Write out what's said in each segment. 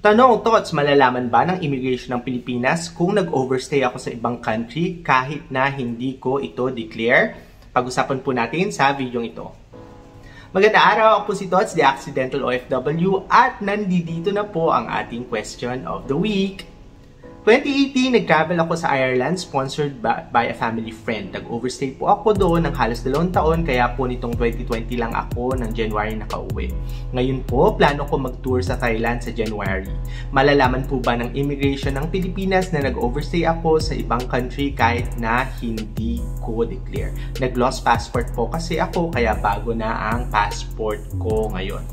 Tanong, thoughts, malalaman ba ng immigration ng Pilipinas kung nag-overstay ako sa ibang country kahit na hindi ko ito declare? Pag-usapan po natin sa video ito. Magandang araw, ako po si Tots, the Accidental OFW, at nandito na po ang ating question of the week. 2018, nag-travel ako sa Ireland sponsored by a family friend. Nag-overstay po ako doon ng halos 2 taon, kaya po nitong 2020 lang ako ng January nakauwi. Ngayon po, plano ko mag-tour sa Thailand sa January. Malalaman po ba ng immigration ng Pilipinas na nag-overstay ako sa ibang country kahit na hindi ko declare? Nag-lost passport po kasi ako, kaya bago na ang passport ko ngayon.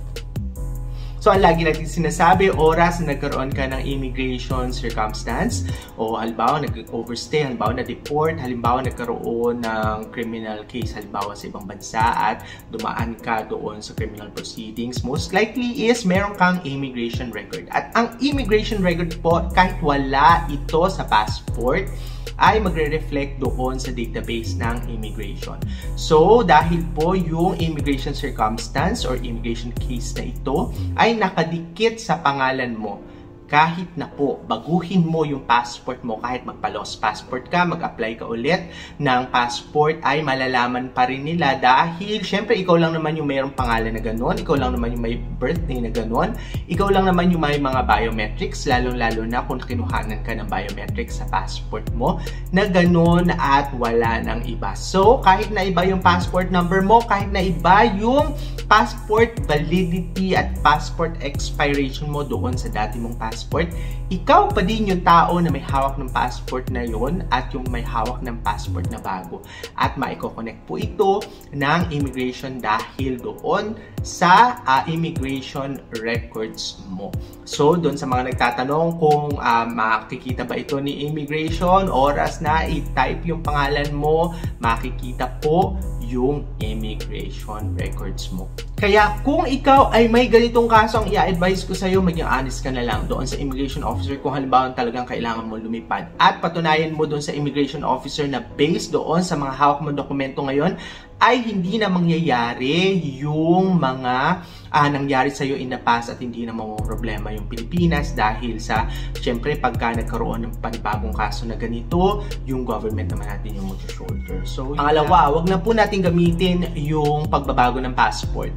So, ang lagi natin sinasabi, oras na nagkaroon ka ng immigration circumstance o halimbawa nag-overstay, halimbawa na-deport, halimbawa nagkaroon ng criminal case halimbawa sa ibang bansa at dumaan ka doon sa criminal proceedings, most likely is meron kang immigration record. At ang immigration record po, kahit wala ito sa passport, ay magre-reflect doon sa database ng immigration. So, dahil po yung immigration circumstance or immigration case na ito ay nakadikit sa pangalan mo, kahit na po baguhin mo yung passport mo, kahit magpa-lost passport ka, mag-apply ka ulit ng passport, ay malalaman pa rin nila dahil syempre ikaw lang naman yung mayroong pangalan na gano'n, ikaw lang naman yung may birthday na gano'n, ikaw lang naman yung may mga biometrics, lalo-lalo na kung kinuhanan ka ng biometrics sa passport mo na gano'n at wala ng iba. So, kahit na iba yung passport number mo, kahit na iba yung passport validity at passport expiration mo doon sa dati mong passport, ikaw pa din yung tao na may hawak ng passport na yon at yung may hawak ng passport na bago. At maiko-connect po ito ng immigration dahil doon sa immigration records mo. So, doon sa mga nagtatanong kung makikita ba ito ni immigration, oras na i-type yung pangalan mo, makikita po yung immigration records mo. Kaya kung ikaw ay may ganitong kaso, ang i-advise ko sa'yo, maging honest ka na lang doon sa immigration officer kung halimbawa talagang kailangan mo lumipad. At patunayan mo doon sa immigration officer na based doon sa mga hawak mong dokumento ngayon, ay hindi na mangyayari yung mga nangyari sa'yo in the past at hindi na problema yung Pilipinas dahil sa, syempre, pagka nagkaroon ng panibagong kaso na ganito, yung government naman natin yung mag-shoulder. So, pangalawa, wag na po natin gamitin yung pagbabago ng passport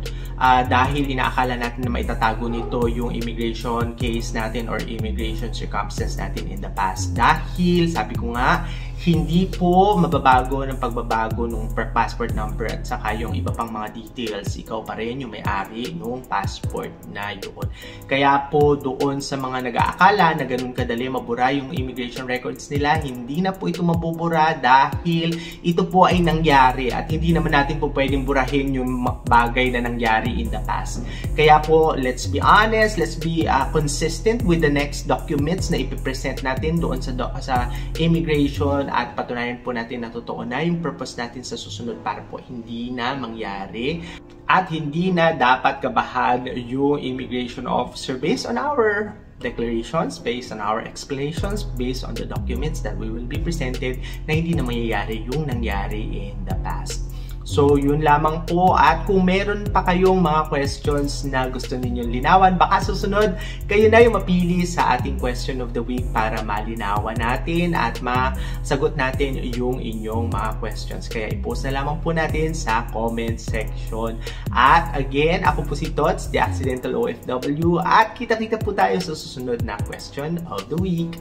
dahil inaakala natin na maitatago nito yung immigration case natin or immigration circumstance natin in the past. Dahil, sabi ko nga, hindi po mababago ng pagbabago ng passport number at saka yung iba pang mga details. Ikaw pa rin yung may-ari ng passport na yun. Kaya po doon sa mga nag-aakala na ganun kadali mabura yung immigration records nila, hindi na po ito mabubura dahil ito po ay nangyari at hindi naman natin po pwedeng burahin yung bagay na nangyari in the past. Kaya po, let's be honest, let's be consistent with the next documents na ipipresent natin doon sa immigration at patunayan po natin na totoo na yung purpose natin sa susunod para po hindi na mangyari at hindi na dapat kabahan yung immigration officer based on our declarations, based on our explanations, based on the documents that we will be presented na hindi na mangyayari yung nangyari in the past. So, yun lamang po. At kung meron pa kayong mga questions na gusto ninyong linawan, baka susunod, kayo na yung mapili sa ating question of the week para malinawan natin at masagot natin yung inyong mga questions. Kaya i-post na lamang po natin sa comment section. At again, ako po si Tots, the Accidental OFW, at kita-kita po tayo sa susunod na question of the week.